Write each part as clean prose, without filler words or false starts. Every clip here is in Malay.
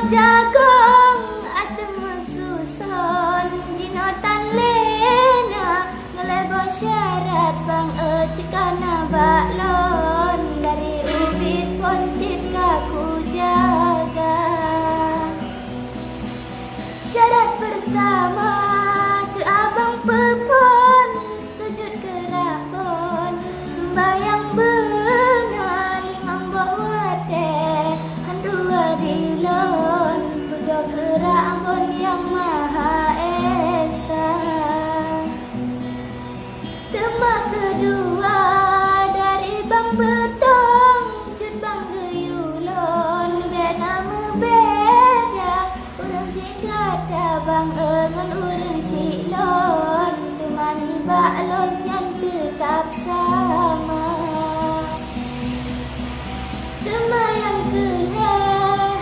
jagong atau susun jino tan lena ngelebo syarat bang cikana baklon dari ubit pun jika ku jaga. Syarat pertama cut abang pepon sujud kerapon sembayang benar limang bawa teh handua dilon puja kerapon yang maha esa. Demak kedua dari bang betong cut bang geyulon benama beda urang jingkata bang engan urang silon temani baklon yang tetap sama. Demayang kele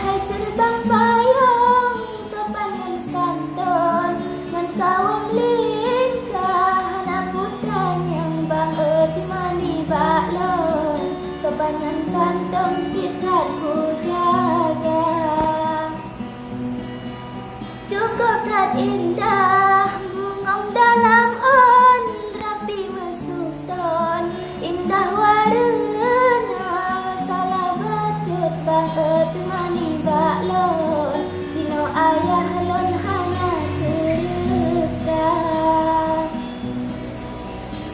hajur bang payung sopan dan santun dan kawam lingkah anak putra yang bang temani baklon sopan dan santun kita ku jaga. Cukup tat indah bungong dalam on rapi mesusun indah warna salah bacut bang temani baklon dino ayah lon hanya serta.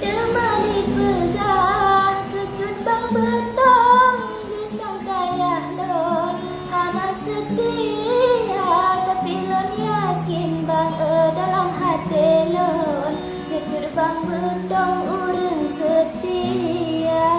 Temani pegah kecut bang betong disang kayah lon hana setia tapi lon yakin bang dalam hati lon kecut bang betong urang setia.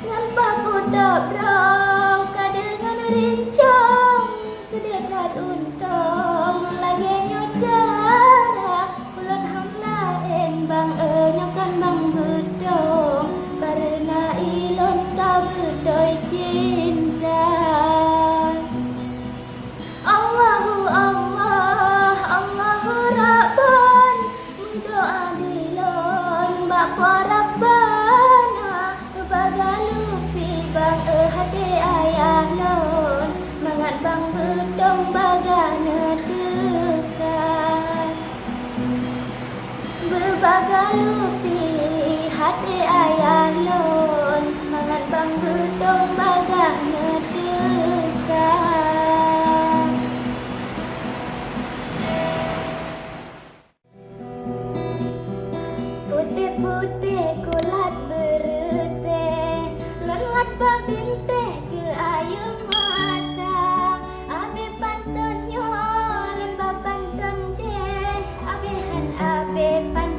Nampak udap rau kadengan rincong sedekat untung lagi nyocara ulun hang lain bang nyokan bang bedong karena ilon tak bedoi cinta. Allahu Allah Allahu Rabbon doa dilon bakwa Rabbana bagalupi bang hati ayah lon mangat bang bedong bagana dekat bebagalupi hati ayah lon mangat bang bedong bagana dekat. Putih-putih kulat berutih lengat babinteh ke ayu mata abe pantonyo lembah panton je abehan abe pan